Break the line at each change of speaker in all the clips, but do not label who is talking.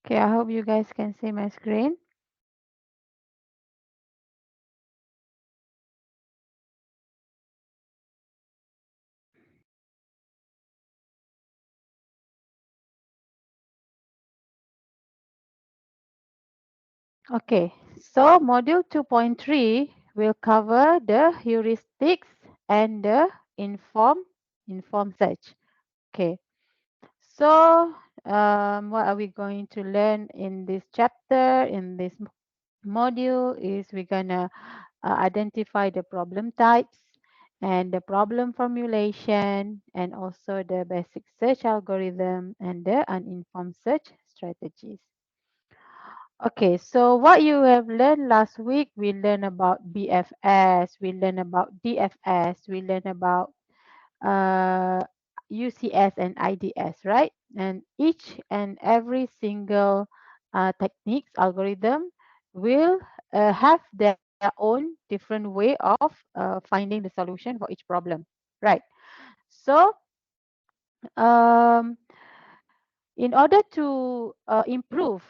Okay, I hope you guys can see my screen. Okay, so module 2.3 will cover the heuristics and the inform inform search. Okay, so what are we going to learn in this chapter, in this module is we're gonna identify the problem types and the problem formulation and also the basic search algorithm and the uninformed search strategies. Okay, so what you have learned last week, we learned about BFS, we learned about DFS, we learned about uh, UCS and IDS, right? And each and every single techniques algorithm will have their own different way of finding the solution for each problem, right? So um, in order to improve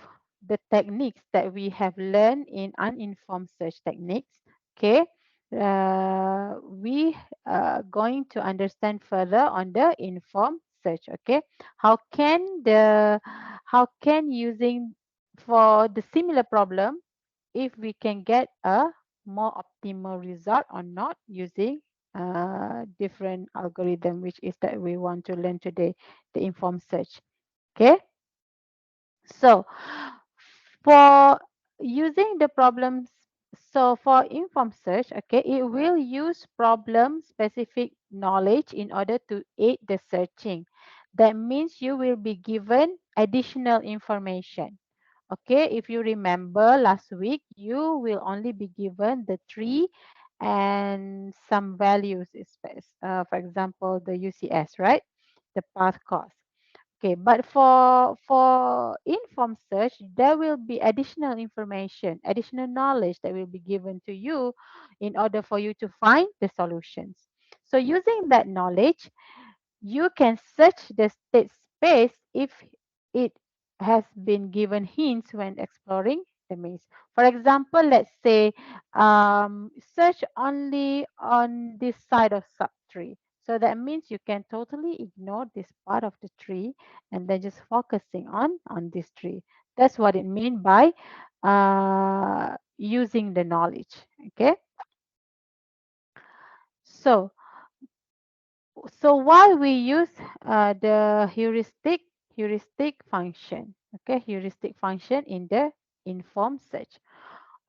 the techniques that we have learned in uninformed search techniques, okay, we are going to understand further on the informed search. Okay, how can the how can using for the similar problem if we can get a more optimal result or not using different algorithm, which is that we want to learn today, the informed search. Okay, so for using the problems, so for informed search, okay, it will use problem specific knowledge in order to aid the searching. That means you will be given additional information. Okay, if you remember last week, you will only be given the tree and some values, for example, the UCS, right? The path cost. Okay, but for informed search, there will be additional information, additional knowledge that will be given to you in order for you to find the solutions. So using that knowledge, you can search the state space if it has been given hints when exploring the maze. For example, let's say search only on this side of subtree. So that means you can totally ignore this part of the tree and then just focusing on this tree. That's what it means by using the knowledge. Okay. So so why we use the heuristic function, okay, heuristic function in the informed search.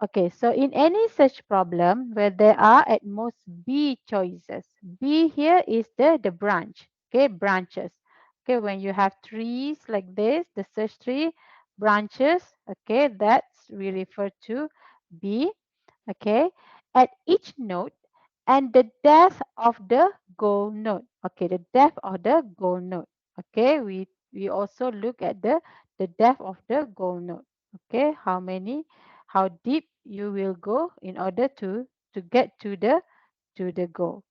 Okay, so in any search problem where there are at most b choices, b here is the branch, okay, branches. Okay, when you have trees like this, the search tree branches, okay, that's we refer to b. Okay, at each node and the depth of the goal node. Okay, the depth of the goal node. Okay, we also look at the depth of the goal node. Okay, how deep you will go in order to get to the goal.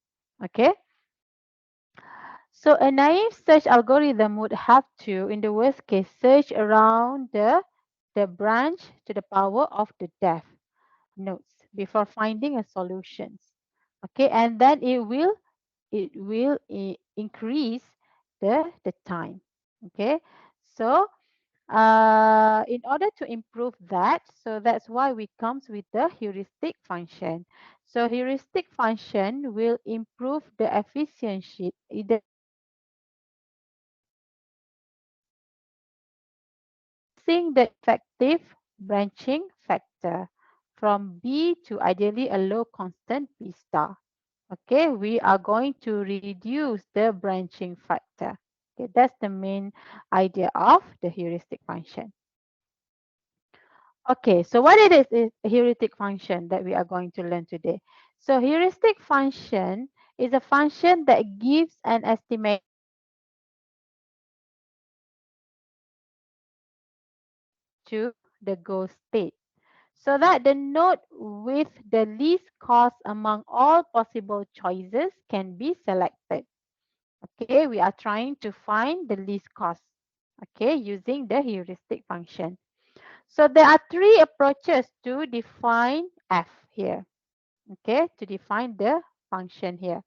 Okay, so a naive search algorithm would have to, in the worst case, search around the branch to the power of the depth nodes before finding a solutions. Okay, and then it will increase the time. Okay, so in order to improve that, so that's why we comes with the heuristic function. So heuristic function will improve the efficiency, reducing the effective branching factor from B to ideally a low constant B star. Okay, we are going to reduce the branching factor. Okay, that's the main idea of the heuristic function. Okay, so what it is a heuristic function that we are going to learn today. So heuristic function is a function that gives an estimate to the goal state so that the node with the least cost among all possible choices can be selected. Okay, we are trying to find the least cost, okay, using the heuristic function. So there are three approaches to define f here. Okay, to define the function here.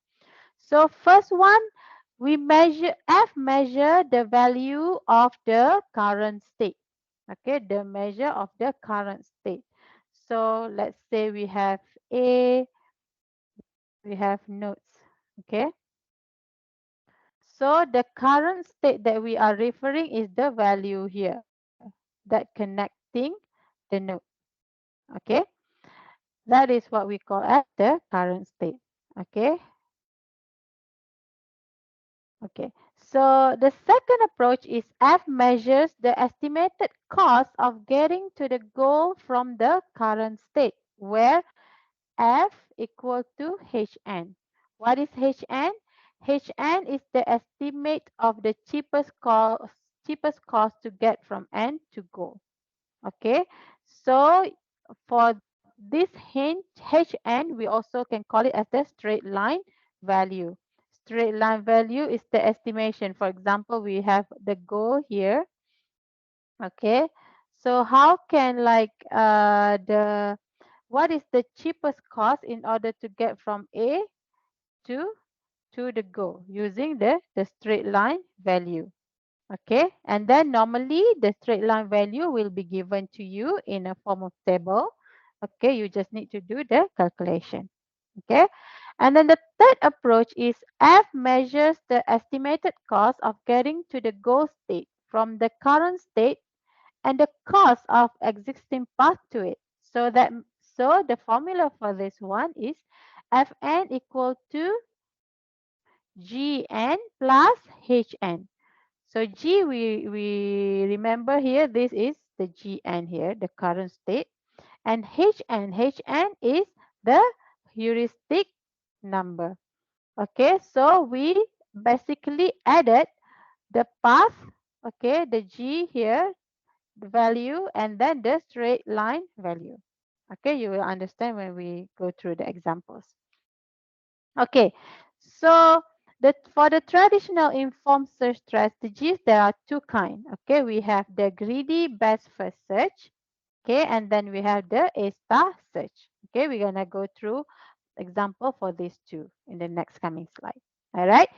So first one, we measure the value of the current state. Okay, the measure of the current state. So let's say we have A, we have nodes. Okay, so the current state that we are referring is the value here that connecting the node. Okay, that is what we call as the current state. Okay, okay. So the second approach is F measures the estimated cost of getting to the goal from the current state, where F equal to Hn. What is Hn? Hn is the estimate of the cheapest cost to get from N to goal. Okay, so for this Hn, we also can call it as the straight line value. Straight line value is the estimation. For example, we have the goal here. Okay, so how can like the what is the cheapest cost in order to get from A to the goal using the straight line value. Okay, and then normally the straight line value will be given to you in a form of table. Okay, you just need to do the calculation. Okay, and then the third approach is F measures the estimated cost of getting to the goal state from the current state and the cost of existing path to it. So the formula for this one is Fn equal to Gn plus Hn. So G, we remember here, this is the Gn here, the current state. And Hn is the heuristic number. Okay, so we basically added the path, okay, the G here, the value, and then the straight line value. Okay, you will understand when we go through the examples. Okay, so for the traditional informed search strategies, there are two kinds. Okay, we have the greedy best first search. Okay, and then we have the A star search. Okay, we're gonna go through example for these two in the next coming slide. All right.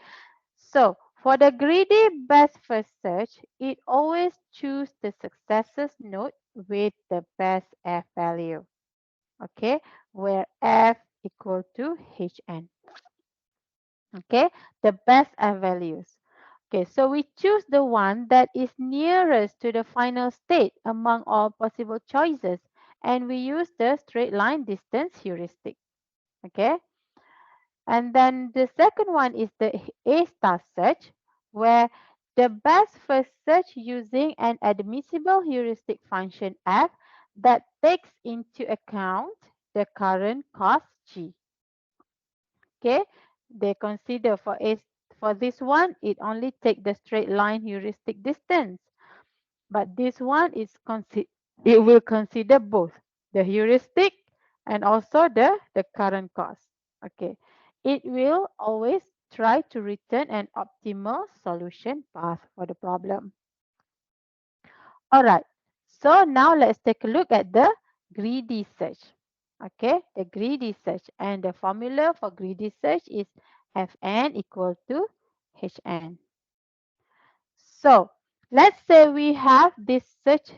So for the greedy best first search, it always choose the successors node with the best F value. Okay, where F equal to Hn. Okay, the best F values. Okay, so we choose the one that is nearest to the final state among all possible choices, and we use the straight line distance heuristic. Okay, and then the second one is the A star search, where the best first search using an admissible heuristic function f that takes into account the current cost g. Okay, they consider for this one, it only take the straight line heuristic distance. But this one is it will consider both the heuristic and also the current cost. Okay, it will always try to return an optimal solution path for the problem. All right, so now let's take a look at the greedy search. Okay, the greedy search, and the formula for greedy search is Fn equal to Hn. So let's say we have this search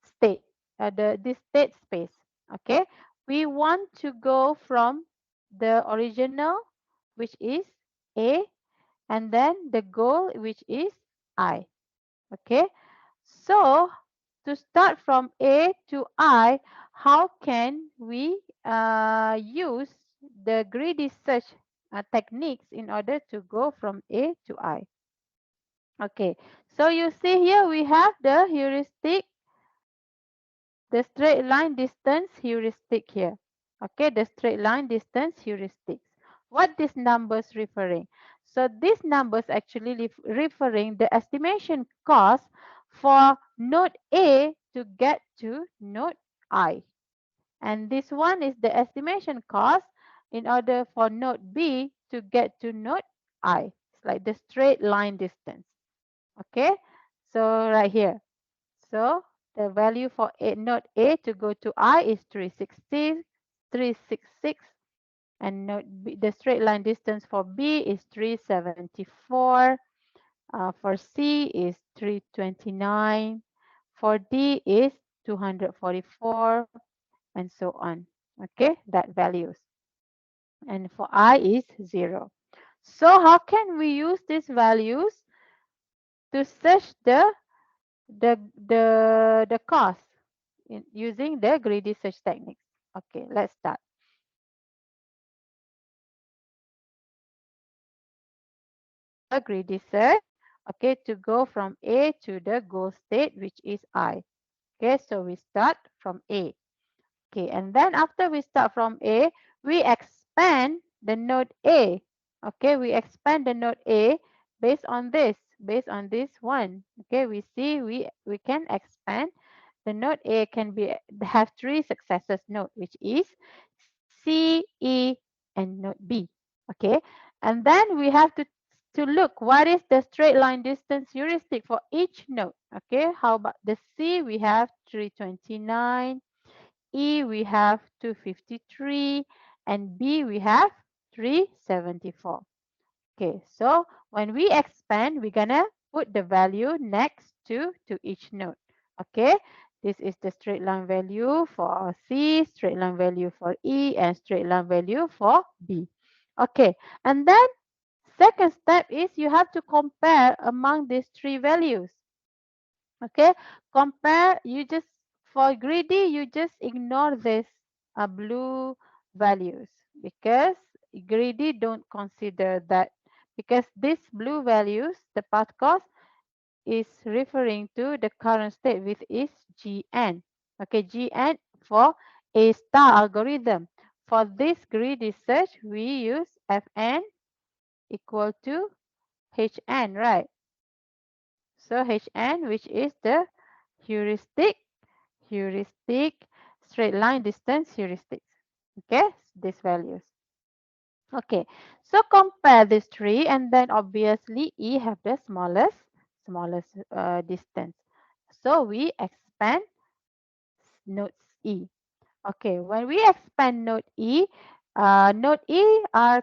state, this state space. Okay, we want to go from the original, which is A, and then the goal, which is I. Okay, so to start from A to I, how can we use the greedy search techniques in order to go from A to I? Okay, so you see here we have the heuristic, the straight line distance heuristic here. Okay, the straight line distance heuristics. What these numbers referring? So these numbers actually referring the estimation cost for node A to get to node I. And this one is the estimation cost in order for node B to get to node I. It's like the straight line distance. Okay, so right here. So The value for node A to go to I is 366, and node B, the straight line distance for B is 374. For C is 329. For D is 244, and so on. Okay, that values. And for I is 0. So how can we use these values to search the cost using the greedy search techniques? Okay, let's start. The greedy search, okay, to go from A to the goal state, which is I. Okay, so we start from A. Okay, and then after we start from A, we expand the node A. Okay, we expand the node A based on this one. Okay, we see we can expand the node A can be have three successors node, which is C, E, and node B. Okay, and then we have to look what is the straight line distance heuristic for each node. Okay, how about the C? We have 329. E we have 253, and B we have 374. Okay, so when we expand, we're gonna put the value next to each node. Okay, this is the straight line value for C, straight line value for E, and straight line value for B. Okay, and then second step is you have to compare among these three values. Okay, compare, you just, for greedy, you just ignore this blue values, because greedy don't consider that, because this blue values, the path cost, is referring to the current state, which is gn. Okay, gn for a star algorithm. For this greedy search, we use fn equal to hn, right? So hn, which is the heuristic straight line distance heuristics. Okay, these values. Okay, so compare these three, and then obviously E have the smallest distance. So we expand nodes E. Okay, when we expand node E are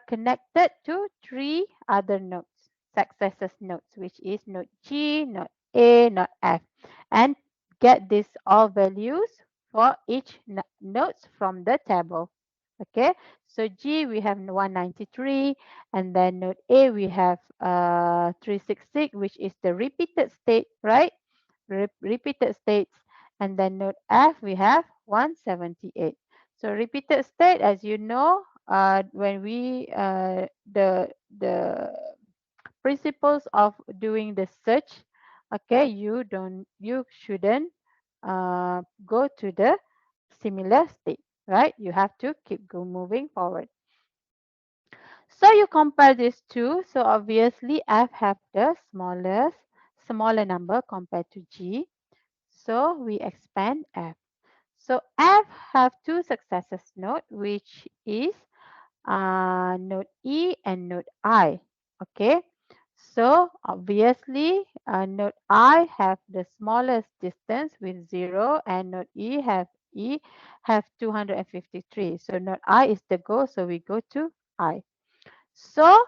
connected to three other nodes, successors nodes, which is node G, node A, node F, and get this all values for each nodes from the table. Okay, so G we have 193, and then node A we have 366, which is the repeated state, right? Repeated states, and then node F we have 178. So repeated state, as you know, when we the principles of doing the search, okay, you shouldn't go to the similar state, right? You have to keep moving forward. So you compare these two. So obviously F have the smaller number compared to G. So we expand F. So F have two successors node, which is node E and node I. Okay. So obviously node I have the smallest distance with 0, and node E have 253. So node I is the goal. So we go to I. So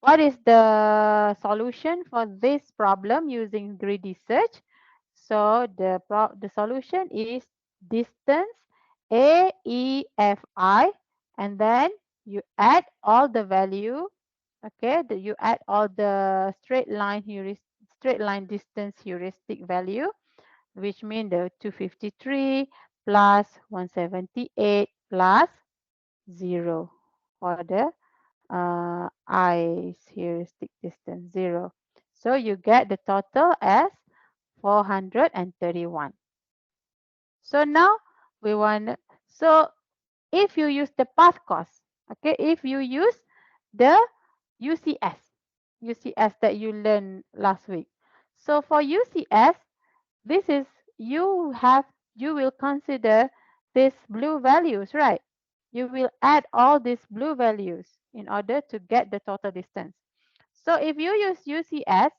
what is the solution for this problem using greedy search? So the solution is distance AEFI, and then you add all the value. Okay, you add all the straight line distance heuristic value, which means the 253 plus 178 plus 0 for the i's heuristic distance 0. So you get the total as 431. So now we want, so if you use the path cost, okay, if you use the UCS, UCS that you learned last week. So for UCS, this is, you will consider these blue values, right? You will add all these blue values in order to get the total distance. So if you use UCS,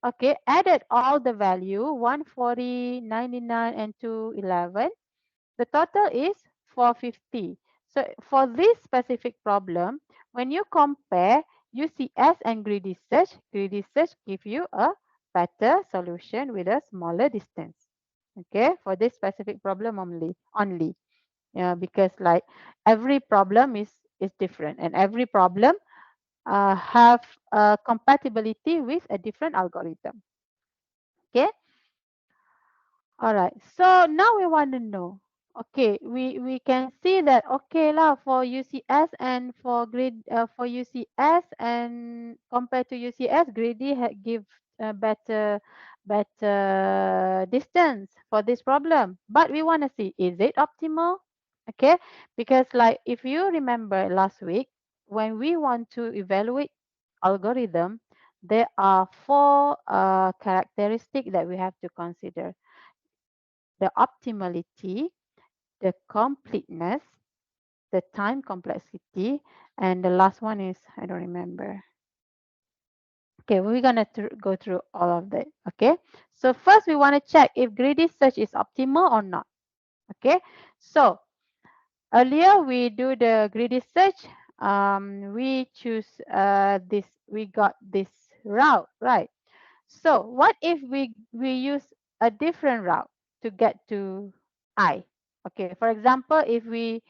Okay, added all the value 140, 99, and 211. The total is 450. So for this specific problem, when you compare UCS and greedy search give you a better solution with a smaller distance. Okay, for this specific problem only. Yeah, because like every problem is different, and every problem have a compatibility with a different algorithm. Okay. All right. So now we want to know. Okay, we can see that okay lah for UCS and for UCS and compared to UCS, greedy give a better distance for this problem. But we want to see, is it optimal? Okay, because like if you remember last week when we want to evaluate algorithm, there are four characteristics that we have to consider: the optimality, the completeness, the time complexity, and the last one is I don't remember. Okay, we're gonna go through all of that. Okay, so first we want to check if greedy search is optimal or not. Okay, so earlier we do the greedy search. We choose this. We got this route, right? So what if we use a different route to get to I? Okay, for example, if we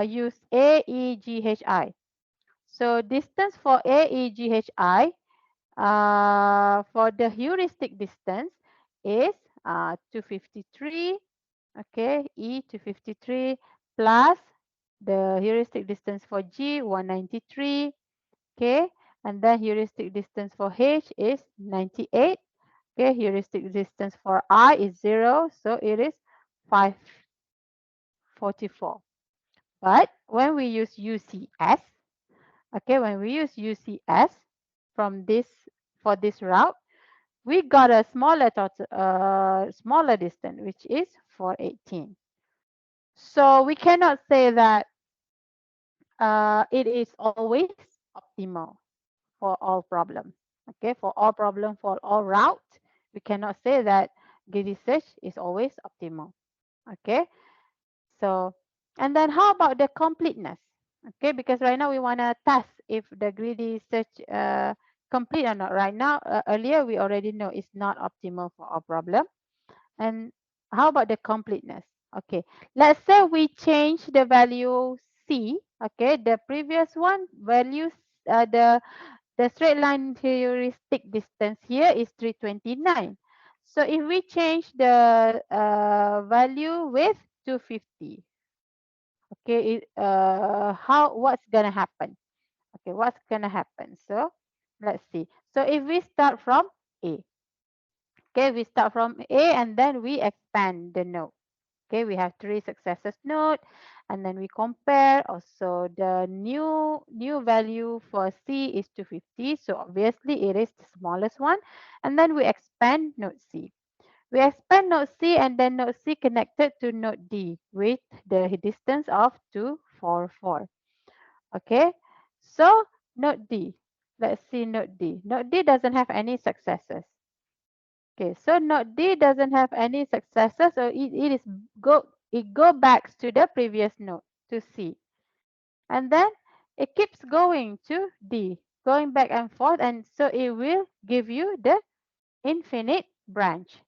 use A, E, G, H, I. So distance for A, E, G, H, I for the heuristic distance is 253. Okay, E 253 plus the heuristic distance for G 193. Okay, and then heuristic distance for H is 98. Okay, heuristic distance for I is 0, so it is 544. But when we use UCS, okay, when we use UCS from this for this route, we got a smaller distance, which is 418. So we cannot say that it is always optimal for all problems. Okay, for all problem, for all route, we cannot say that greedy search is always optimal. Okay, so and then how about the completeness? Okay, because right now we want to test if the greedy search complete or not. Right now, earlier we already know it's not optimal for our problem. And how about the completeness? Okay, let's say we change the value C. Okay, the previous one values the straight line heuristic distance here is 329. So if we change the value with 250, okay, what's gonna happen? Okay, what's gonna happen? So let's see. So if we start from A, okay, we start from A and then we expand the node. Okay, we have three successive node, and then we compare. Also, the new value for C is 250, so obviously it is the smallest one. And then we expand node C. We expand node C, and then node C connected to node D with the distance of 244. Okay, so node D. Let's see node D. Node D doesn't have any successors. Okay, so node D doesn't have any successor, so it go back to the previous node to C, and then it keeps going to D, going back and forth, and so it will give you the infinite branch,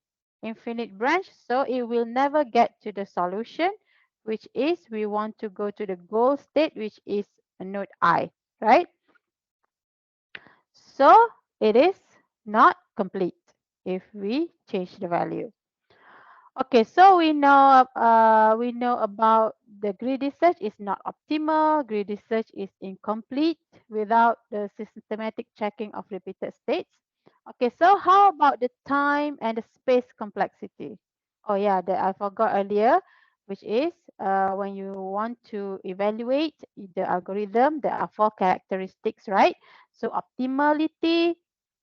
So it will never get to the solution, which is we want to go to the goal state, which is a node I, right? So it is not complete if we change the value. Okay, so we know about the greedy search is not optimal. Greedy search is incomplete without the systematic checking of repeated states. Okay, so how about the time and the space complexity? Oh yeah, that I forgot earlier, which is when you want to evaluate the algorithm, there are four characteristics, right? So optimality,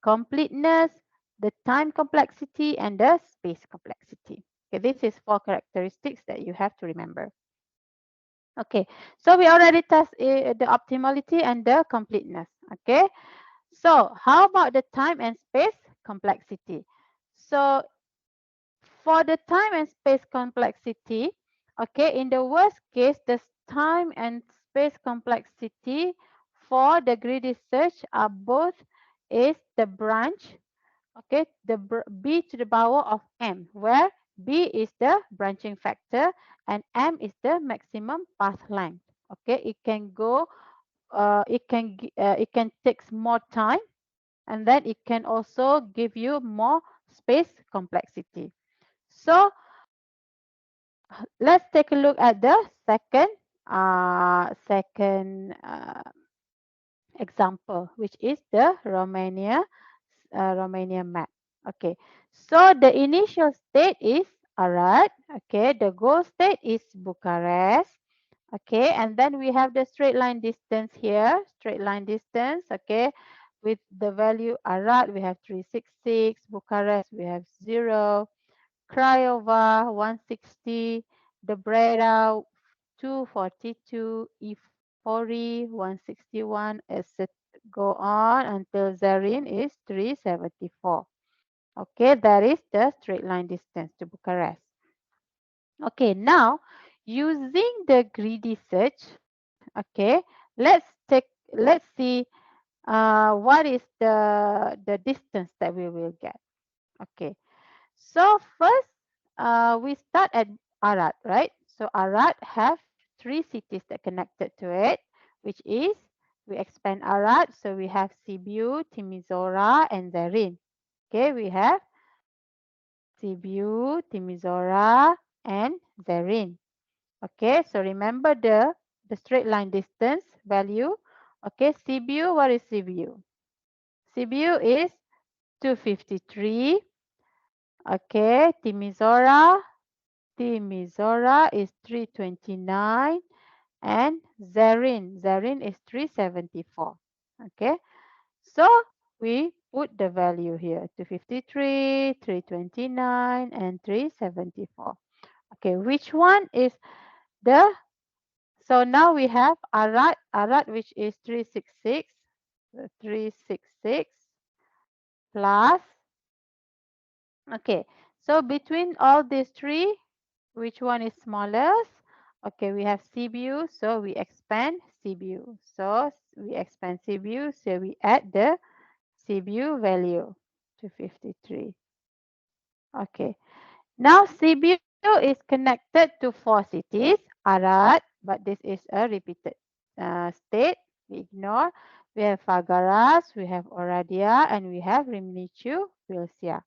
completeness, the time complexity, and the space complexity. Okay, this is four characteristics that you have to remember. Okay, so we already test the optimality and the completeness. Okay, so how about the time and space complexity. So for the time and space complexity, okay, in the worst case, the time and space complexity for the greedy search are both is the branch, okay, the b to the power of m, where b is the branching factor and m is the maximum path length. Okay, it can go, it can take more time, and then it can also give you more space complexity. So let's take a look at the second example, which is the Romania map. Okay, so the initial state is Arad. Okay, the goal state is Bucharest. Okay, and then we have the straight line distance here, straight line distance. Okay, with the value Arad, we have 366, Bucharest, we have 0, Craiova 160, the Brera 242, Ifori 161, etc. Go on until Zarin is 374. Okay, that is the straight line distance to Bucharest. Okay, now using the greedy search, okay, let's see what is the distance that we will get. Okay, so first, we start at Arad, right? So Arad have three cities that connected to it, which is we expand Arad, so we have Sibiu, Timisoara, and Zerin. Okay, we have Sibiu, Timisoara, and Zerin. Okay, so remember the straight line distance value. Okay, Sibiu, what is Sibiu? Sibiu is 253. Okay, Timisoara is 329 and Zarin is 374. Okay, so we put the value here 253, 329 and 374. Okay, which one is the, so now we have Arad which is 366, 366 plus, okay, so between all these three, which one is smallest? Okay, we have Sibiu, so we expand Sibiu. So we expand Sibiu, so we add the Sibiu value to 53. Okay, now Sibiu is connected to four cities, Arad, but this is a repeated state. We ignore. We have Fagaras, we have Oradia, and we have Rimnichu, Vilsia.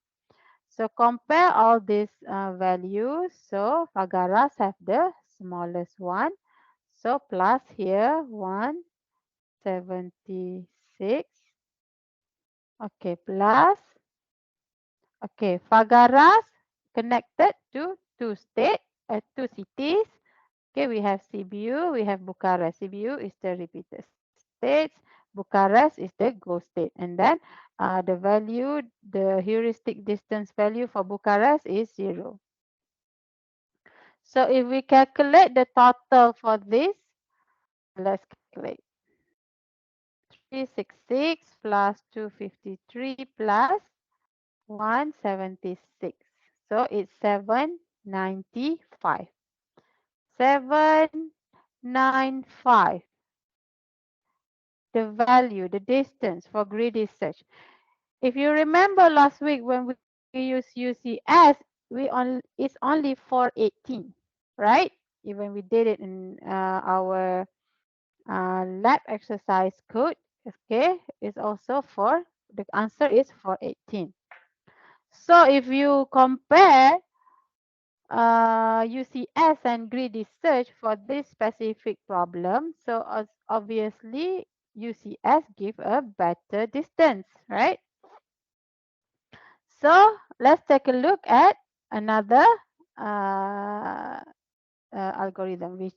So compare all these values. So Fagaras have the smallest one. So plus here 176. Okay, plus. Okay, Fagaras connected to two cities. Okay, we have Sibiu, we have Bucharest. Sibiu is the repeated states. Bucharest is the goal state. And then the value, the heuristic distance value for Bucharest is 0. So if we calculate the total for this, let's calculate. 366 plus 253 plus 176. So it's 795. 795. The value, the distance for greedy search. If you remember last week when we use UCS, it's only 418, right? Even we did it in our lab exercise code. Okay, it's also for the answer is 418. So if you compare UCS and greedy search for this specific problem, so obviously UCS give a better distance, right? So let's take a look at another uh, algorithm, which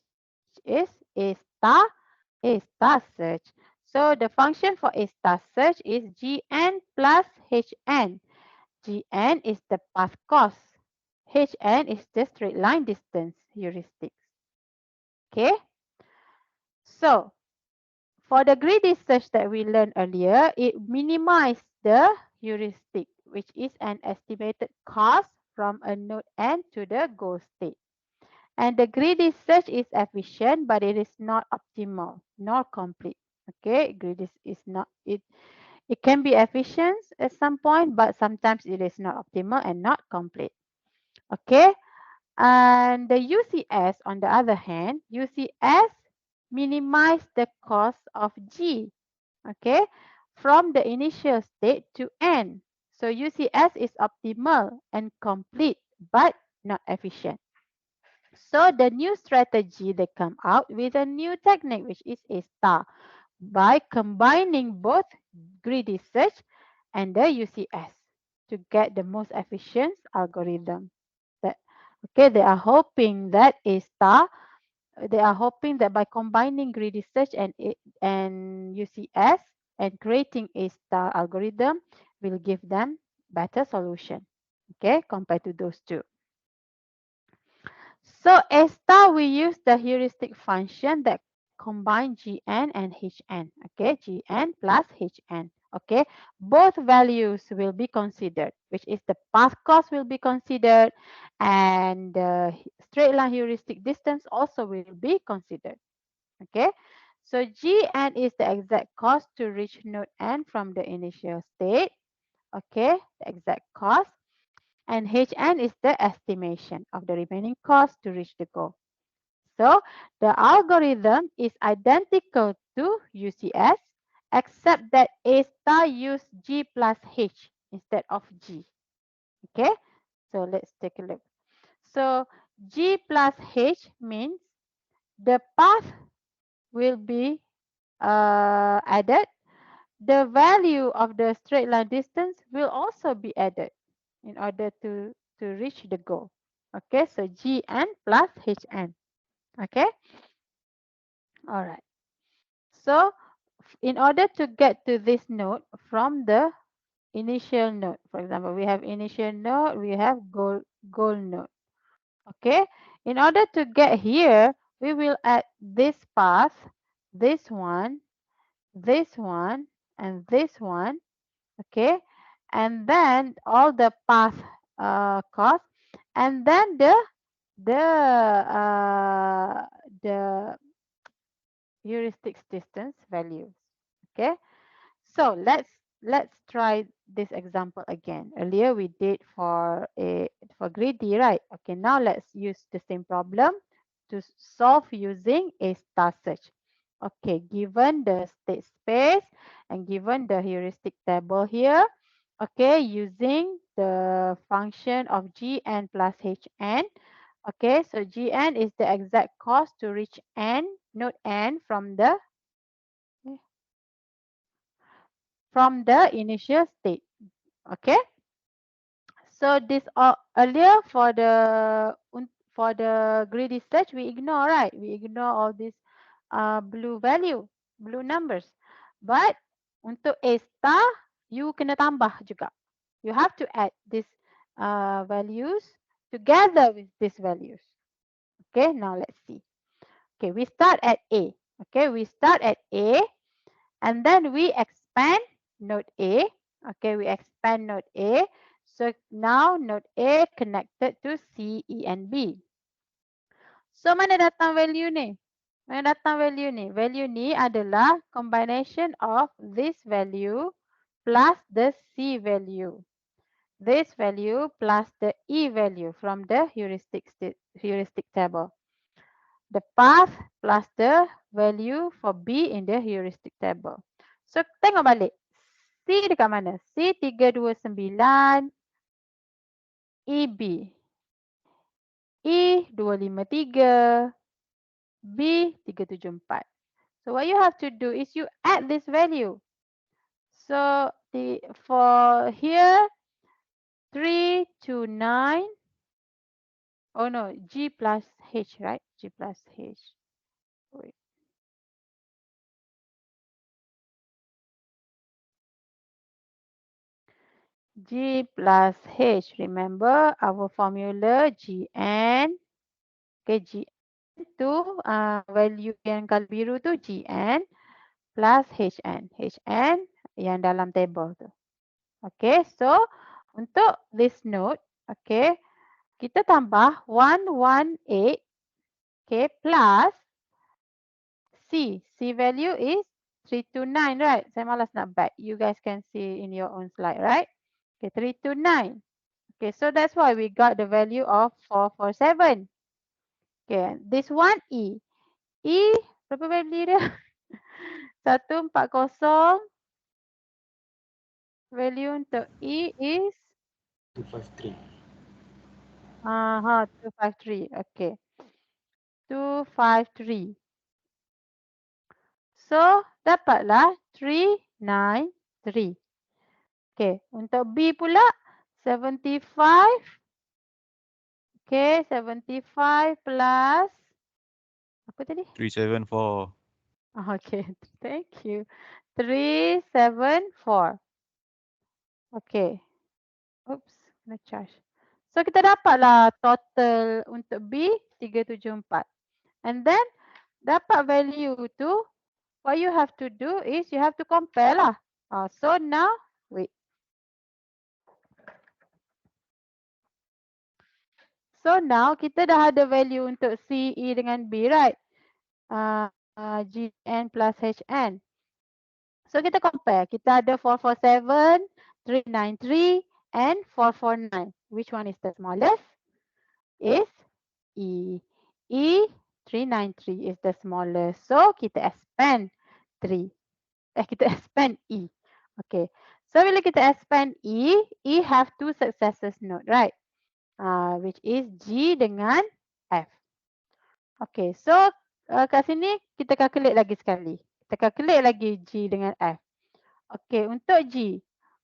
is A star search. So the function for A star search is Gn plus Hn. Gn is the path cost. Hn is the straight line distance heuristic. Okay. So for the greedy search that we learned earlier, it minimizes the heuristic which is an estimated cost from a node N to the goal state. And the greedy search is efficient, but it is not optimal, nor complete. Okay, greedy is not it. It can be efficient at some point, but sometimes it is not optimal and not complete. Okay, and the UCS, on the other hand, UCS minimize the cost of G, okay, from the initial state to N. So UCS is optimal and complete, but not efficient. So the new strategy, they come out with a new technique, which is A star, by combining both greedy search and the UCS to get the most efficient algorithm. That okay, they are hoping that A star, they are hoping that by combining greedy search and UCS and creating A star algorithm will give them better solution. Okay, compared to those two. So A star, we use the heuristic function that combine Gn and Hn. Okay, Gn plus Hn. Okay, both values will be considered, which is the path cost will be considered, and the straight line heuristic distance also will be considered. Okay, so Gn is the exact cost to reach node n from the initial state. Okay, the exact cost, and Hn is the estimation of the remaining cost to reach the goal. So the algorithm is identical to UCS, except that A star use G plus H instead of G. Okay, so let's take a look. So G plus H means the path will be added. The value of the straight line distance will also be added in order to reach the goal. Okay, so Gn plus Hn. Okay, all right. So in order to get to this node from the initial node, for example, we have initial node, we have goal node. Okay, in order to get here, we will add this path, this one, this one, and this one. Okay, and then all the path cost, and then the heuristics distance values. Okay, so let's try this example again. Earlier we did for greedy, right? Okay, now let's use the same problem to solve using a star search. Okay, given the state space and given the heuristic table here, okay, using the function of Gn plus Hn. Okay, so Gn is the exact cost to reach n, node n from the initial state. Okay, so this earlier for the greedy search we ignore, right? We ignore all these blue numbers. But untuk A star, you kena tambah juga. You have to add these values together with these values. Okay, now let's see. Okay, we start at A. Okay, we start at A, and then we expand node A. Okay, we expand node A. So now node A connected to C, E, and B. So mana datang value ni? Mana datang value ni? Value ni adalah combination of this value plus the C value. This value plus the E value from the heuristic table. The path plus the value for B in the heuristic table. So tengok balik. C dekat mana? C 329, EB. E 253, B 374. So what you have to do is you add this value. So for here 329. Oh no, G plus H, right? G plus H. Wait. G plus H. Remember our formula Gn. Okay, Gn tu value yang kalau biru tu Gn plus Hn. Hn yang dalam table tu. Okay, so Untuk this node, okay, kita tambah 118, okay, plus C. C value is 329, right? Saya malas nak back. You guys can see in your own slide, right? Okay, 329. Okay, so that's why we got the value of 447. Okay, this one E. E, berapa value dia? 140. Value untuk E is
253.
253. Okay. 253. So, dapatlah 393. Okay. Untuk B pula 75. Okay. 75 plus apa tadi?
374.
Okay. Thank you. 374. Okay. Oops. Kena charge. So, kita dapatlah total untuk B 374. And then dapat value tu, what you have to do is you have to compare lah. So now, wait. So now kita dah ada value untuk C, E dengan B, right? G, N plus H, N. So kita compare. Kita ada 447, 393 and 449. Which one is the smallest? Is E. E 393 is the smallest. So kita expand 3. Kita expand E. Okay. So bila kita expand E, E have two successive node, right? Which is G dengan F. Okay. So kat sini kita calculate lagi sekali. Kita calculate lagi G dengan F. Okay. Untuk G.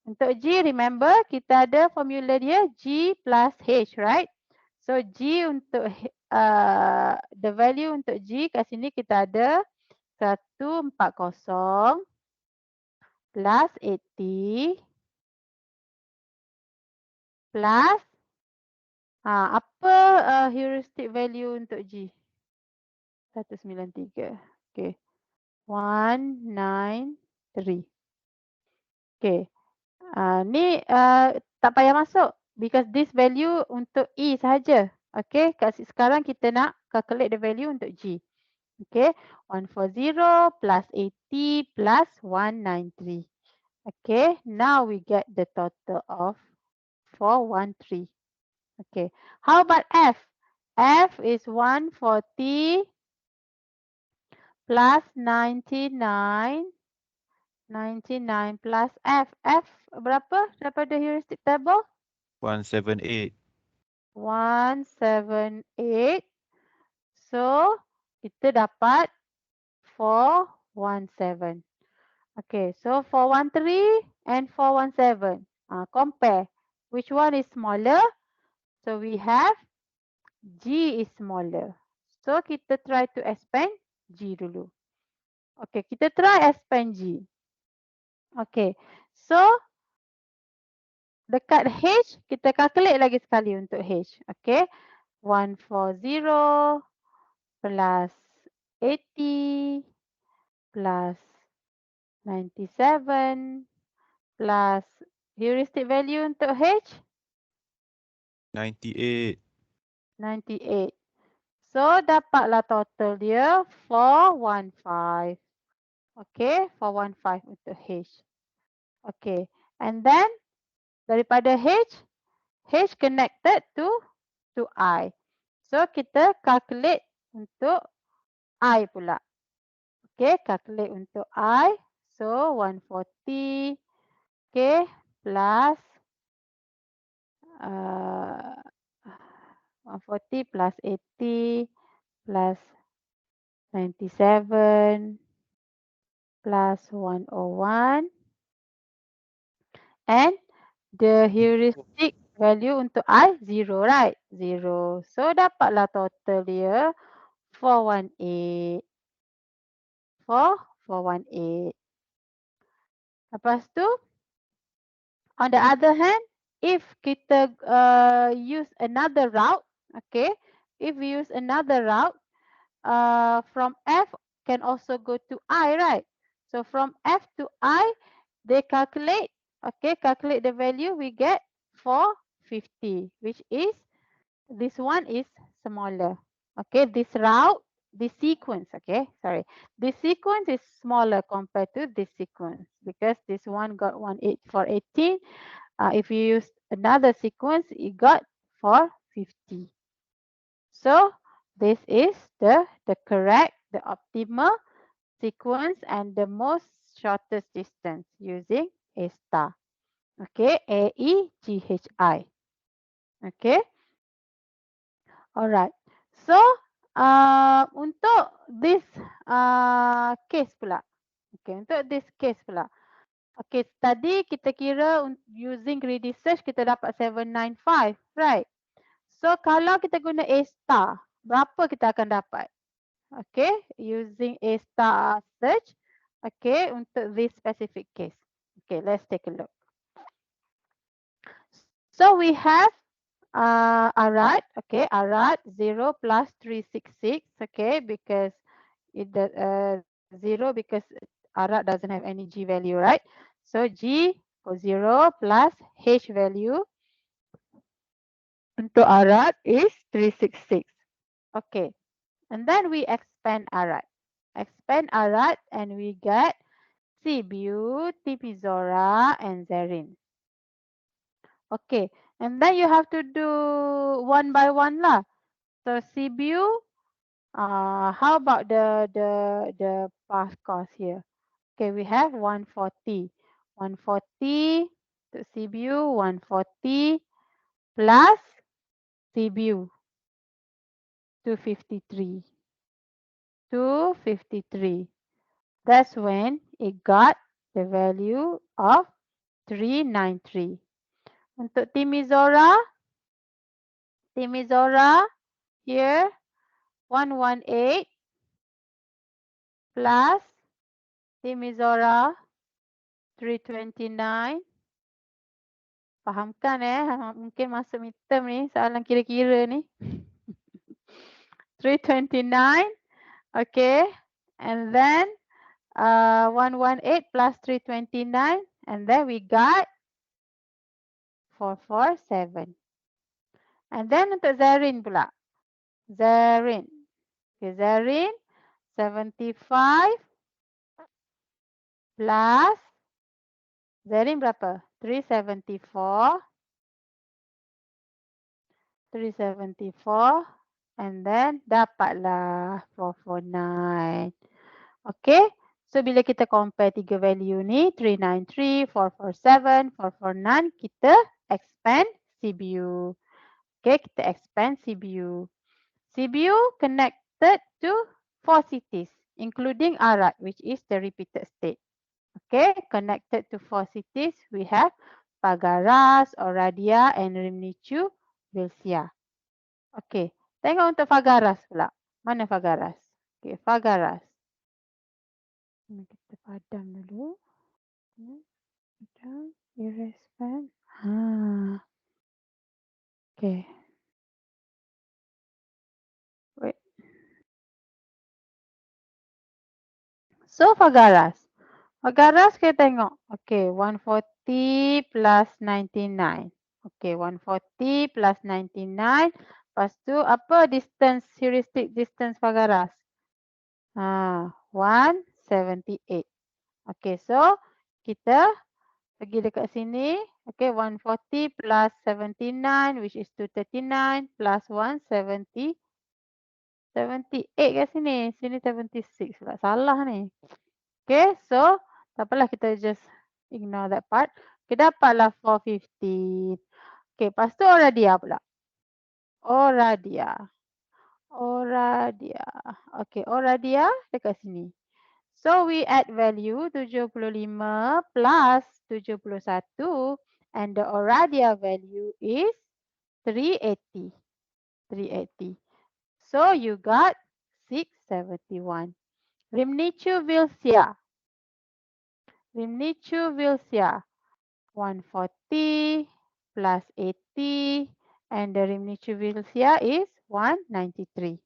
Untuk G, remember kita ada formula dia G plus H, right? So G untuk the value untuk G kat sini kita ada 140 plus 80 plus apa heuristic value untuk G? 193. Okay. 193. Okay. Ni tak payah masuk because this value untuk E sahaja. Okay. Sekarang kita nak calculate the value untuk G. Okay. 140 plus 80 plus 193. Okay. Now we get the total of 413. Okay. How about F? F is 140 plus 99. 99 plus F. F berapa daripada heuristic table?
178.
178. So, kita dapat 417. Okay, so 413 and 417. Compare. Which one is smaller? So, we have G is smaller. So, kita try to expand G dulu. Okay, kita try expand G. Okay, so dekat H, kita calculate lagi sekali untuk H. Okay, 140 plus 80 plus 97 plus heuristic value untuk H?
98.
98. So, dapatlah total dia 415. Okay, 415 untuk H. Okay, and then daripada H connected to I. So, kita calculate untuk I pula. Okay, calculate untuk I. So, 140. Okay, plus 140 plus 80 plus 97 plus 101 and the heuristic value untuk I 0, right? 0. So dapatlah total dia 418. 418. Lepas tu on the other hand, if kita use another route, okay, if we use another route, from F can also go to I, right? So from F to I, they calculate, okay, calculate the value, we get 450, which is this one is smaller. Okay, this route, this sequence, okay, sorry. This sequence is smaller compared to this sequence because this one got 18. If you use another sequence, it got 450. So this is the correct, the optimal sequence and the most shortest distance using A star. Okay, AEGHI. Okay, alright. So untuk this case pula. Okay, untuk this case pula. Okay, tadi kita kira using greedy search kita dapat 795, right? So kalau kita guna A star, berapa kita akan dapat? Okay, using A star search. Okay, untuk this specific case. Okay, let's take a look. So we have Arad. Okay, Arad 0 plus 366. Okay, because it 0 because Arad doesn't have any G value, right? So G for 0 plus H value untuk Arad is 366. Okay, and then we expand Arad. Expand Arad and we get Sibiu, Tipizora, and Zerin. Okay, and then you have to do one by one lah. So Sibiu, how about the past cost here? Okay, we have 140. 140 to Sibiu, 140 plus Sibiu, 253. 253. That's when it got the value of 393. Untuk Timizora here 118 plus Timizora 329. Fahamkan mungkin masuk midterm ni soalan kira-kira ni. 329. Okay. And then 118 plus 329 and then we got 447. And then untuk Zarin pula. Zarin. Okay, Zarin 75 plus Zarin berapa? 374. 374 and then dapatlah 449. Okay. So bila kita compare tiga value ni 393, 447, 449 kita expand CBU. Okay, kita expand CBU. CBU connected to 4 cities including Arad which is the repeated state. Okay, connected to 4 cities we have Pagaras, Oradia and Rimnichu, Vilsia. Okay, tengok untuk Fagaras pula. Mana Fagaras? Okay, Fagaras. Kita padam dulu. Padam, erase. Okay. Wait. So Fagaras. Fagaras kita tengok. Okay, 140 plus 99. Okay, 140 plus 99. Lepas tu apa distance, heuristic distance Fagaras? 178. Okay, so kita pergi dekat sini. Okay, 140 plus 79 which is 239 plus 170. 78 kat sini. Sini 76 pula. Salah ni. Okay, so tak apalah kita just ignore that part. Kita dapatlah 450. Okay, lepas tu Oradia pula. Oradia. Okay, Oradia dekat sini. So we add value 75 plus 71 and the Oradia value is 380. 380. So you got 671. Rimnichu Vilsia. 140 plus 80 and the Rimnichu Vilsia is 193.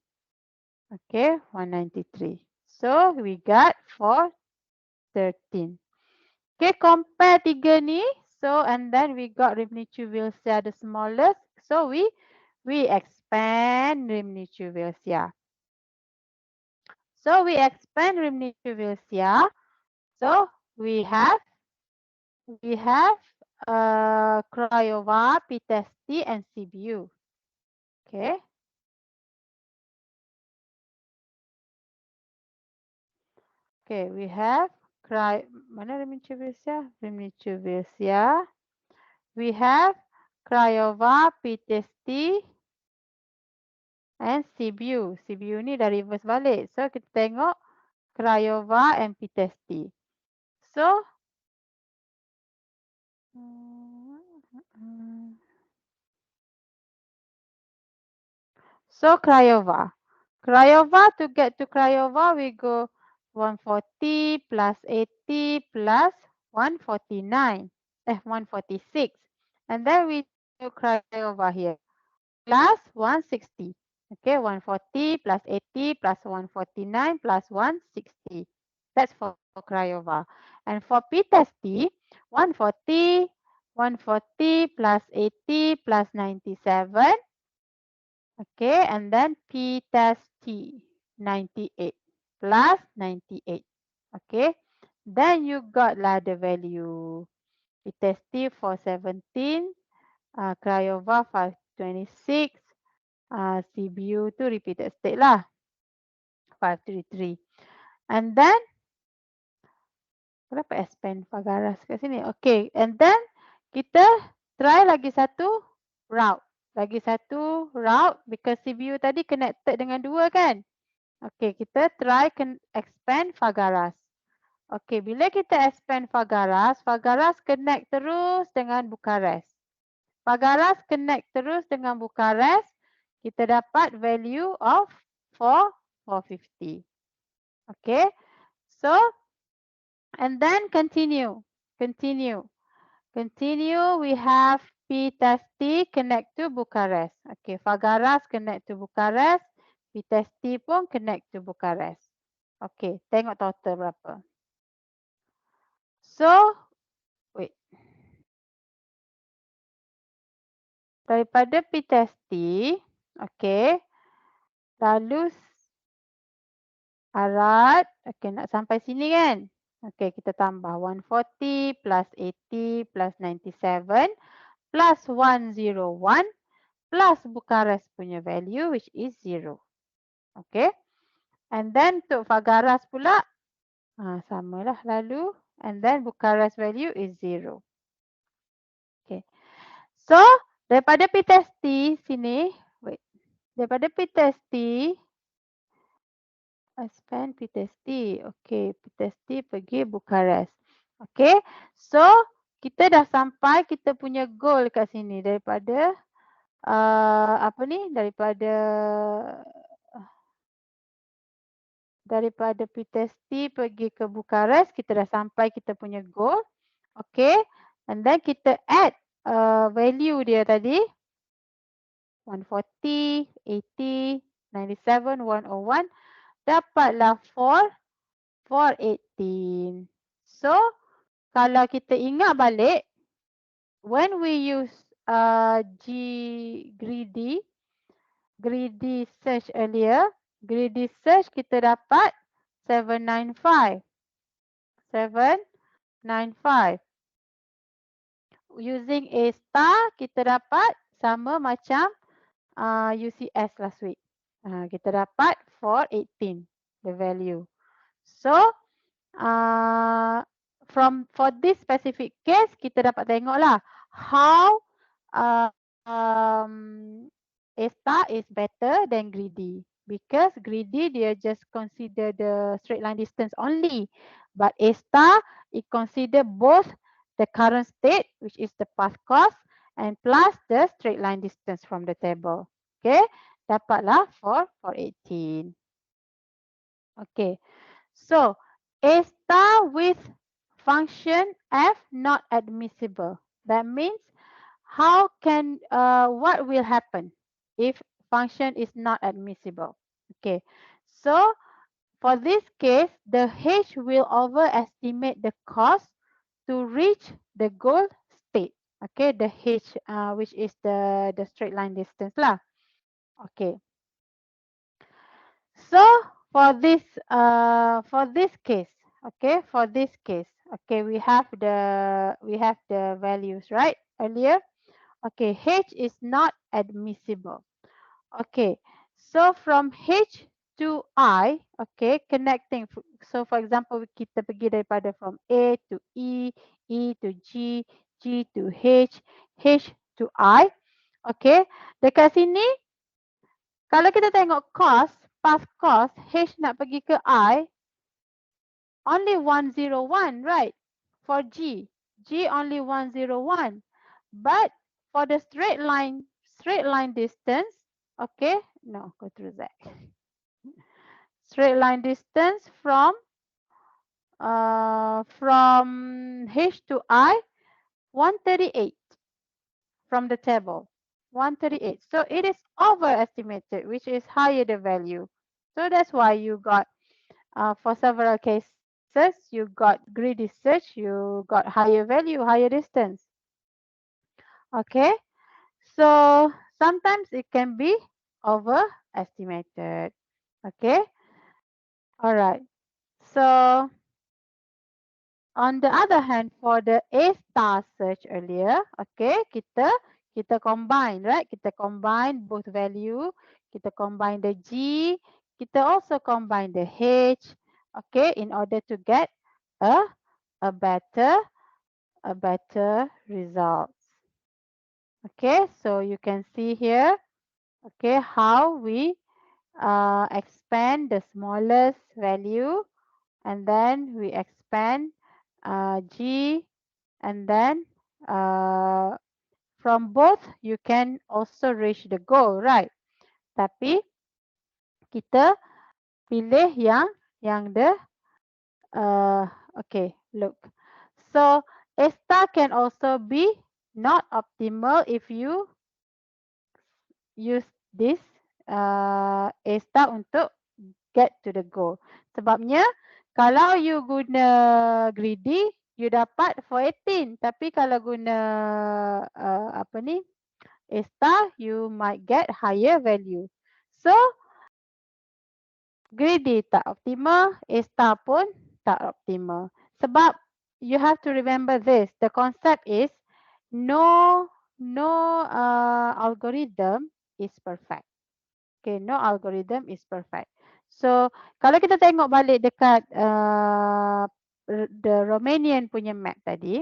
Okay, 193. So we got 413. Okay, compare tiga ni So and then we got Rimnicuvilsia the smallest. So we expand Rimnicuvilsia. So we expand Rimnicuvilsia. So we have Craiova, Pitesti, and Sibiu. Okay. Okay, we have mana Rimnicuvilsia? Rimnicuvilsia. We have Craiova, Pitesti, and Sibiu. Sibiu ni dah reverse balik. So kita tengok Craiova and Pitesti. So so Craiova. Craiova, to get to Craiova, we go 140 plus 80 plus 149. 146. And then we do Craiova here. Plus 160. Okay, 140 plus 80 plus 149 plus 160. That's for Craiova. And for p-test T, 140, 140 plus 80 plus 97. Okay, and then p-test T, 98 plus 98. Okay, then you got lah the value. P-test T 417, Craiova 526, CBU tu repeated state lah 533. And then berapa expand Fagaras kat sini? Okay, and then kita try lagi satu route. Lagi satu route because CBU tadi connected dengan dua kan? Okay, kita try expand Fagaras. Okay, bila kita expand Fagaras, Fagaras connect terus dengan Bucharest. Fagaras connect terus dengan Bucharest, kita dapat value of 450. Okay, so and then continue. We have p-test T connect to Bucharest. Okay, Fagaras connect to Bucharest, p-test T pun connect to Bucharest. Okay, tengok total berapa. So, wait. Daripada p-test T, okay, lalu Alright. Okay, nak sampai sini kan? Okay, kita tambah 140 plus 80 plus 97 plus 101 plus Bucharest punya value which is 0. Okay. And then untuk Fagaras pula, samalah lalu. And then Bucharest value is 0. Okay. So, daripada p-test T sini, wait. Daripada p-test T, expand p-test T. Okay, p-test T pergi Bucharest. Okay, so kita dah sampai kita punya goal kat sini daripada apa ni? Daripada p-test T pergi ke Bucharest, kita dah sampai kita punya goal. Okay, and then kita add value dia tadi 140, 80, 97, 101 dapatlah 418. So, kalau kita ingat balik, when we use greedy search earlier, greedy search kita dapat 795. 795. Using A star, kita dapat sama macam UCS last week. Kita dapat 418 the value. So, for this specific case, kita dapat tengoklah how A star is better than greedy. Because greedy, dia just consider the straight line distance only. But A star, it consider both the current state, which is the path cost, and plus the straight line distance from the table. Okay, dapatlah 418. Okay, so A star with function f not admissible. That means what will happen if function is not admissible? Okay, so for this case, the h will overestimate the cost to reach the goal state. Okay, the H, which is the straight line distance lah. Okay. So for this case, okay, for this case, okay, we have the values right earlier. Okay, H is not admissible. Okay, so from H to I, okay, connecting. So for example, kita pergi daripada from A to E, E to G, G to H, H to I. Okay, dekat sini kalau kita tengok cost, path cost, H nak pergi ke I, only 101, right? For G, G only 101. But for the straight line distance, okay, no, go through that. Straight line distance from H to I, 138 from the table. 138. So it is overestimated, which is higher the value. So that's why you got for several cases, you got greedy search, you got higher value, higher distance. Okay. So sometimes it can be overestimated. Okay. All right. So on the other hand, for the A star search earlier, okay, kita combine, right? Kita combine both value. Kita combine the G. Kita also combine the H. Okay, in order to get a a better results. Okay, so you can see here, okay, how we expand the smallest value, and then we expand G, and then uh, from both you can also reach the goal, right? Tapi kita pilih yang the okay, look. So A star can also be not optimal if you use this A star untuk get to the goal. Sebabnya kalau you guna greedy, you dapat 418. Tapi kalau guna apa ni, A star, you might get higher value. So greedy tak optimal, A star pun tak optimal. Sebab you have to remember this. The concept is no algorithm is perfect. Okay, no algorithm is perfect. So kalau kita tengok balik dekat the Romanian punya map tadi,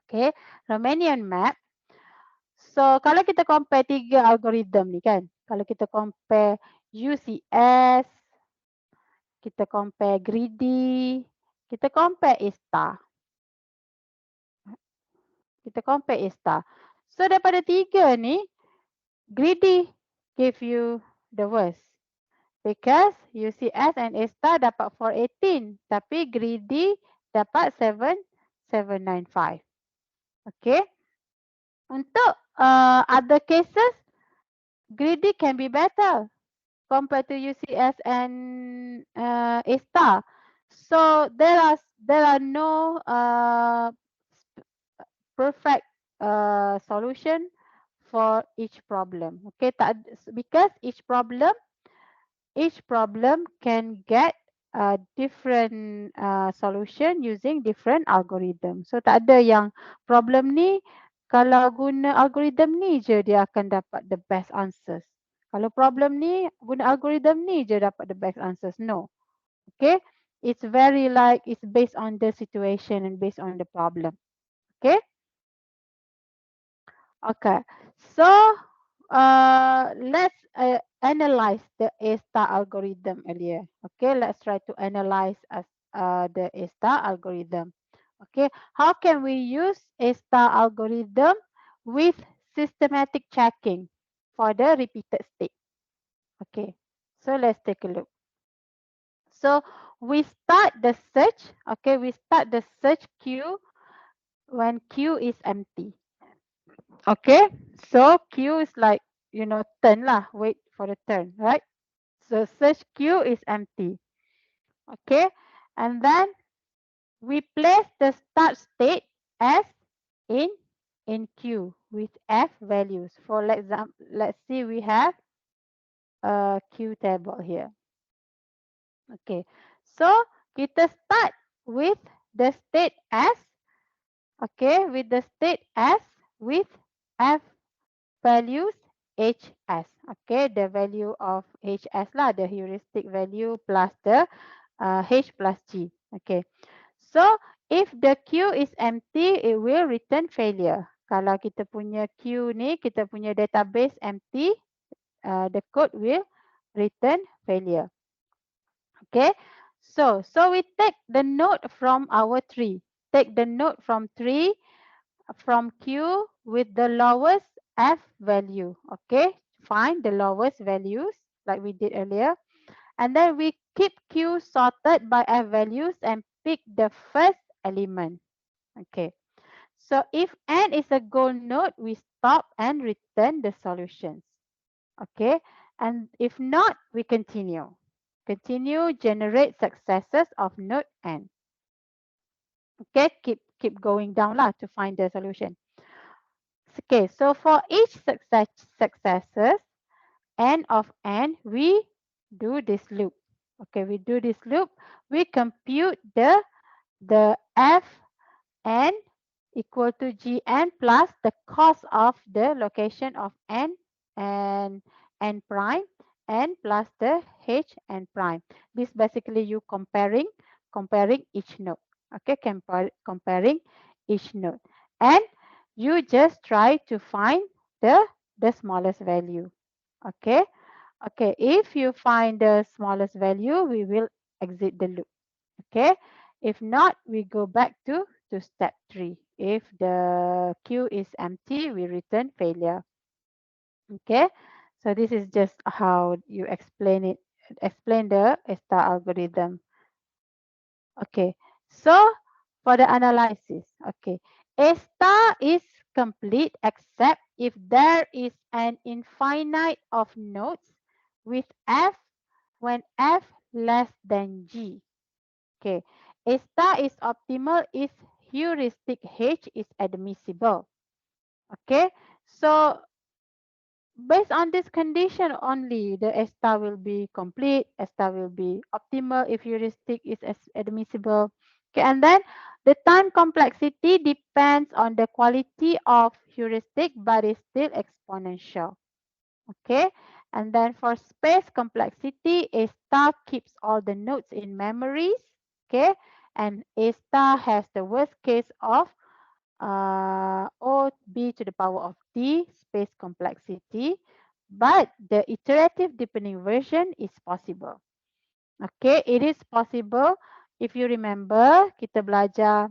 okay, Romanian map. So kalau kita compare tiga algorithm ni kan, kalau kita compare UCS, kita compare greedy, kita compare A star. Kita compare A star. So daripada tiga ni, greedy give you the worst. Because UCS and A star dapat 418. Tapi greedy dapat 7795. Okay. Untuk other cases, greedy can be better compared to UCS and A star. So there are no perfect solution for each problem. Okay, because each problem can get a different solution using different algorithm. So tak ada yang problem ni kalau guna algorithm ni je dia akan dapat the best answers. Kalau problem ni guna algorithm ni je dapat the best answers. No. Okay. It's very like it's based on the situation and based on the problem. Okay. Okay. So let's analyze the A star algorithm earlier. Okay, let's try to analyze the A star algorithm. Okay, how can we use A star algorithm with systematic checking for the repeated state? Okay, so let's take a look. So we start the search. Okay, we start the search queue when queue is empty. Okay, so queue is like, turn lah, wait for the turn, right? So search queue is empty. Okay, and then we place the start state as in in Q with F values. For example, let's see, we have a Q table here. Okay, so kita start with the state as, okay, with the state as with F values HS. Okay, the value of HS lah, the heuristic value plus the H plus G. Okay, so if the Q is empty, it will return failure. Kalau kita punya Q ni, kita punya database empty, the code will return failure. Okay, so we take the node from our tree. Take the node from tree from Q with the lowest F value. Okay, find the lowest values like we did earlier. And then we keep Q sorted by F values and pick the first element. Okay, so if N is a goal node, we stop and return the solutions. Okay, and if not, we continue. Continue, generate successes of node N. Okay, keep going down lah to find the solution. Okay, so for each successes n of n, we do this loop. Okay, we do this loop. We compute the f n equal to gn plus the cost of the location of n and n prime n plus the h n prime. This basically you comparing each node. Okay, comparing each node, and you just try to find the smallest value. Okay, okay, if you find the smallest value, we will exit the loop. Okay, if not, we go back to step 3. If the queue is empty, we return failure. Okay, so this is just how you explain the star algorithm. Okay, so for the analysis, okay, a star is complete except if there is an infinite of nodes with f when f less than g. Okay, a star is optimal if heuristic h is admissible. Okay, so based on this condition only, the A star will be complete, A star will be optimal if heuristic is admissible. Okay, and then the time complexity depends on the quality of heuristic, but is still exponential. Okay, and then for space complexity, A star keeps all the nodes in memories. Okay, and A star has the worst case of O b to the power of d space complexity, but the iterative deepening version is possible. Okay, it is possible. If you remember, kita belajar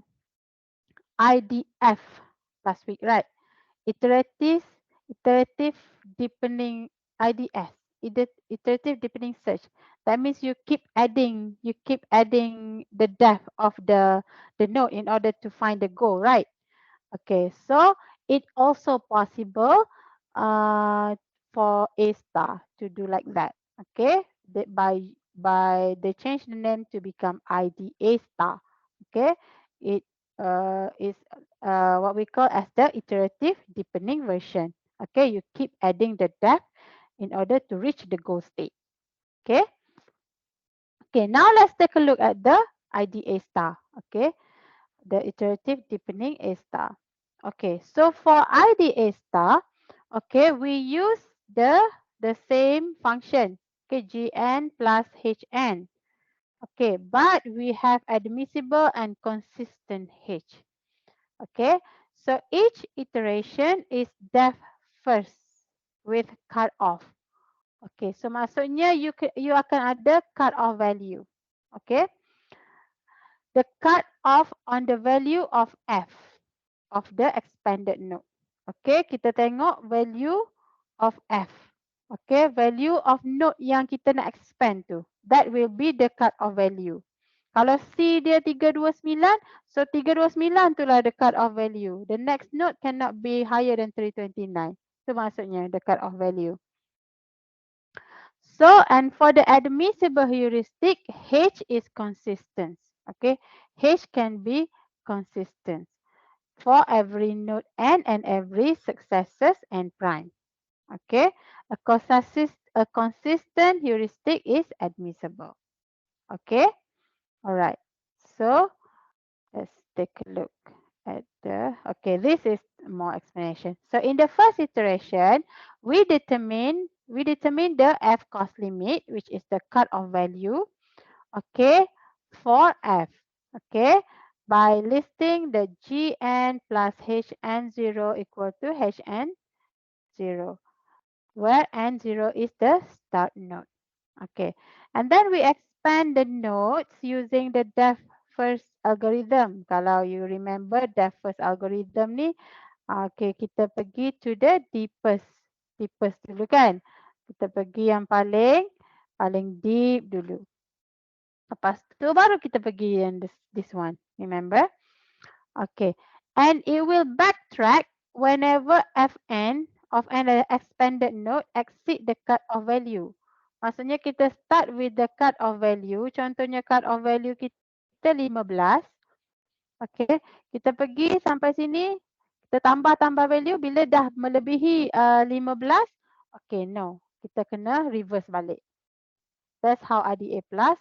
IDF last week, right? Iterative, iterative deepening IDS, iterative deepening search. That means you keep adding the depth of the node in order to find the goal, right? Okay, so it also possible uh, for A star to do like that. Okay, by they change the name to become IDA star. Okay, it is what we call as the iterative deepening version. Okay, you keep adding the depth in order to reach the goal state. Okay, okay. Now let's take a look at the IDA star. Okay, the iterative deepening A star. Okay, so for IDA star, okay, we use the same function, okay, Gn plus Hn. Okay, but we have admissible and consistent H. Okay, so each iteration is depth first with cutoff. Okay, so maksudnya you akan ada cutoff value. Okay, the cutoff on the value of f of the expanded node. Okay, kita tengok value of f. Okay, value of node yang kita nak expand tu. That will be the cutoff value. Kalau C dia 329, so 329 tu lah the cutoff value. The next node cannot be higher than 329. Itu maksudnya the cutoff value. So, and for the admissible heuristic, H is consistent. Okay, H can be consistent. for every node n and every successors n prime. Okay, a consistent heuristic is admissible. Okay, all right. So let's take a look at the, okay, this is more explanation. So in the first iteration, we determine the f cost limit, which is the cutoff value, okay, for f, okay, by listing the gn plus hn0 equal to hn0, where n0 is the start node. Okay, and then we expand the nodes using the depth first algorithm. Kalau you remember depth first algorithm ni, okay, kita pergi to the deepest dulu kan. Kita pergi yang paling deep dulu. Lepas tu baru kita pergi yang this one. Remember? Okay. And it will backtrack whenever Fn of an expanded node exceed the cut-off value. Maksudnya kita start with the cut-off value. Contohnya cut-off value kita 15. Okay. Kita pergi sampai sini. Kita tambah value bila dah melebihi 15. Okay, no. Kita kena reverse balik. That's how RDA plus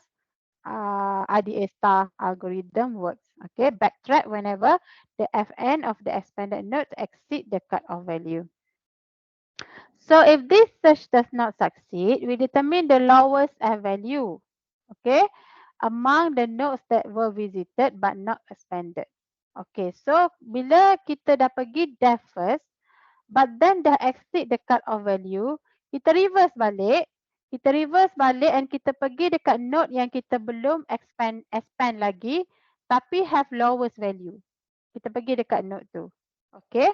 RDA star algorithm works. Okay, backtrack whenever the Fn of the expanded node exceed the cutoff value. So if this search does not succeed, we determine the lowest F value, okay, among the nodes that were visited but not expanded. Okay, so bila kita dah pergi depth first, but then dah exceed the cut-off value, kita reverse balik. Kita reverse balik and kita pergi dekat node yang kita belum expand lagi tapi have lowest value. Kita pergi dekat node tu. Okay.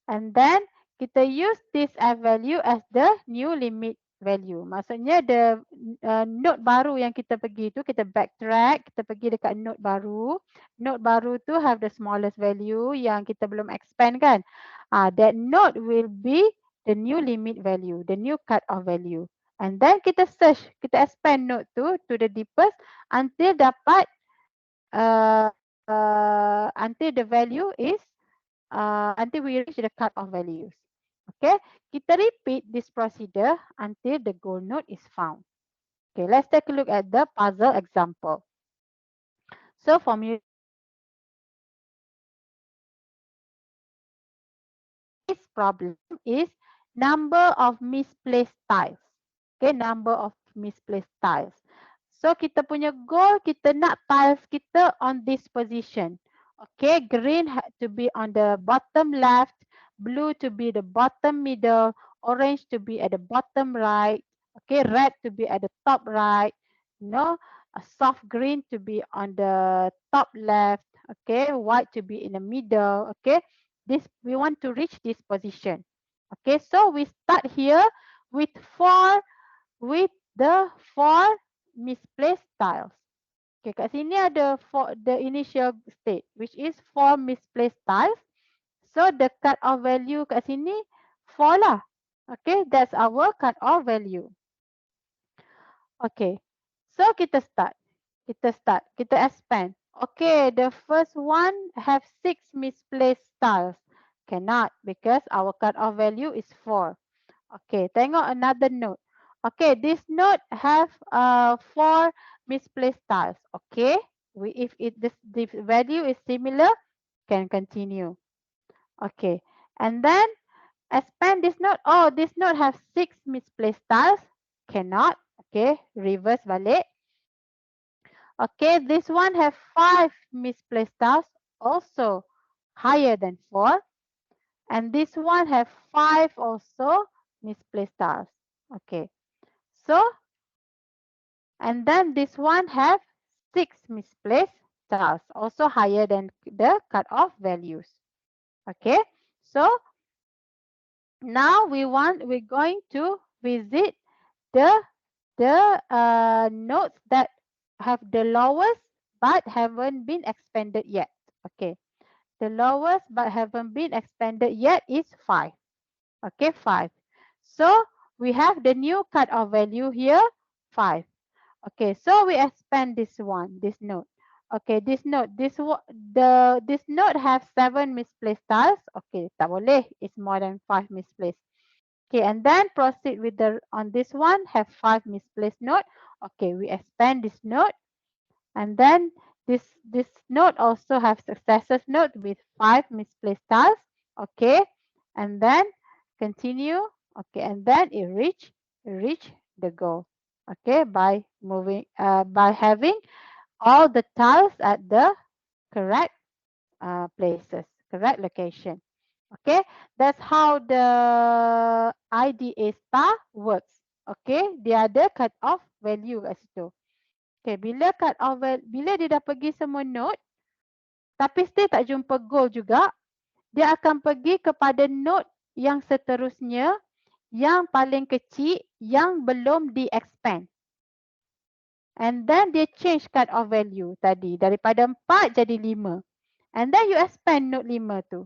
And then kita use this F value as the new limit value. Maksudnya the node baru yang kita pergi tu, kita backtrack, kita pergi dekat node baru. Node baru tu have the smallest value yang kita belum expand kan. That node will be the new limit value, the new cut-off value. And then kita search, kita expand node tu to the deepest until dapat until the value is until we reach the cut-off values. Okay, kita repeat this procedure until the goal node is found. Okay, let's take a look at the puzzle example. So formula this problem is number of misplaced tiles. Okay, number of misplaced tiles. So kita punya goal, kita nak tiles kita on this position. Okay, green had to be on the bottom left, blue to be the bottom middle, orange to be at the bottom right, okay, red to be at the top right, a soft green to be on the top left, okay, white to be in the middle, okay. This we want to reach this position. Okay, so we start here with the four misplaced tiles. Okay, kat sini ada the initial state which is 4 misplaced tiles. So the cut-off value kat sini 4 lah. Okay, that's our cut-off value. Okay, so kita start. Kita expand. Okay, the first one have 6 misplaced tiles. Cannot because our cut-off value is 4. Okay, tengok another node. Okay, this node have 4 misplaced tiles. Okay, if the value is similar, can continue. Okay, and then expand this node. Oh, this node have 6 misplaced tiles. Cannot. Okay, reverse balik. Okay, this one have 5 misplaced tiles, also higher than 4. And this one have 5 also misplaced tiles. Okay, so and then this one have 6 misplaced tiles, also higher than the cutoff values. Okay, so now we're going to visit the nodes that have the lowest but haven't been expanded yet. Okay, the lowest but haven't been expanded yet is 5. Okay, 5. So we have the new cutoff value here, 5. Okay, so we expand this node. Okay, this note, this note have 7 misplaced tiles. Okay, tak boleh. It's more than 5 misplaced. Okay, and then proceed with the on this one have 5 misplaced note. Okay, we expand this note, and then this note also have successive note with 5 misplaced tiles. Okay, and then continue. Okay, and then it reach the goal. Okay, by moving by having all the tiles at the correct places, correct location. Okay, that's how the IDA star works. Okay, dia ada cut off value kat situ. Okay, bila dia dah pergi semua node, tapi still tak jumpa goal juga, dia akan pergi kepada node yang seterusnya, yang paling kecil, yang belum di-expand. And then dia change cut off value tadi. Daripada 4 jadi 5. And then you expand node 5 tu.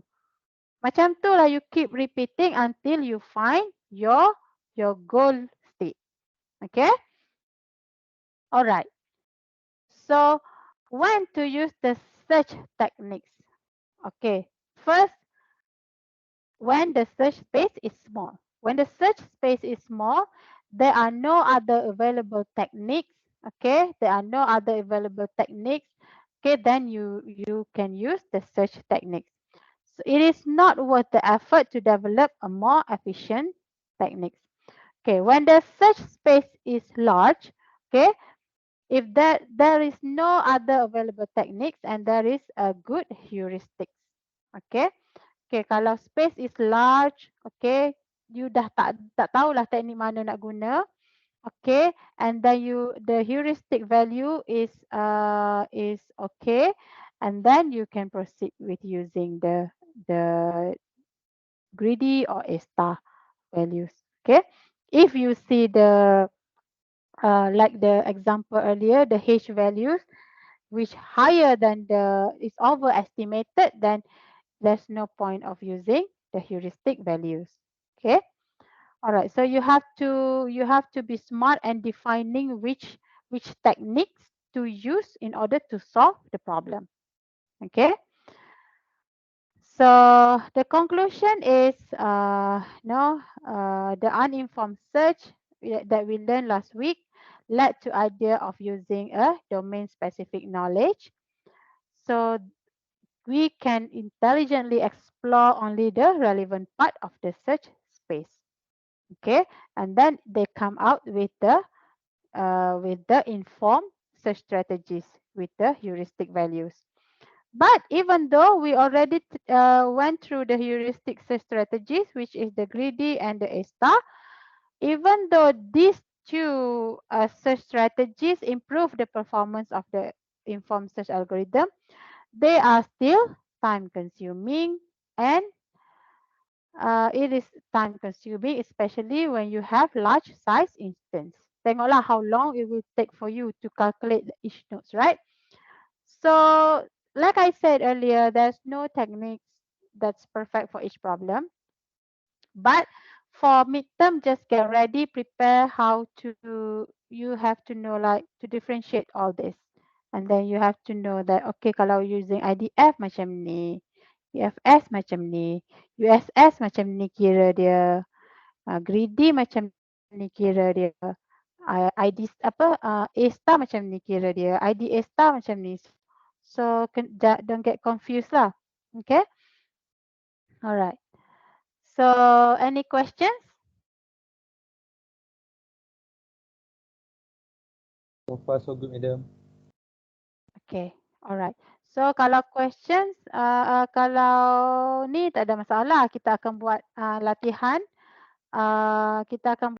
Macam tu lah you keep repeating until you find your goal state. Okay? Alright. So, when to use the search techniques? Okay. First, when the search space is small. When the search space is small, there are no other available techniques. Okay, there are no other available techniques. Okay, then you can use the search techniques. So it is not worth the effort to develop a more efficient techniques. Okay, when the search space is large, okay, if there is no other available techniques and there is a good heuristics. Okay. Okay, kalau space is large, okay, you dah tak tahulah teknik mana nak guna. Okay, and then the heuristic value is okay, and then you can proceed with using the greedy or A star values. Okay, if you see the like the example earlier, the H values which higher than is overestimated, then there's no point of using the heuristic values. Okay. All right. So you have to be smart and defining which techniques to use in order to solve the problem. Okay. So the conclusion is no the uninformed search that we learned last week led to idea of using a domain specific knowledge. So we can intelligently explore only the relevant part of the search space. Okay, and then they come out with the informed search strategies with the heuristic values. But even though we already went through the heuristic search strategies, which is the greedy and the A star, even though these two search strategies improve the performance of the informed search algorithm, they are still time consuming, and it is time consuming, especially when you have large size instance. Tengoklah how long it will take for you to calculate each nodes, right? So, like I said earlier, there's no techniques that's perfect for each problem. But for midterm, just get ready, prepare how to, you have to know like to differentiate all this. And then you have to know that, okay, kalau using IDF macam ni, UFS macam ni, USS macam ni kira dia, greedy macam ni kira dia, ID apa A star macam ni kira dia, ID A star macam ni. So don't get confused lah. Okay. Alright. So any questions?
So far so good, madam.
Okay. Alright. So kalau questions, kalau ni tak ada masalah, kita akan buat latihan. Kita akan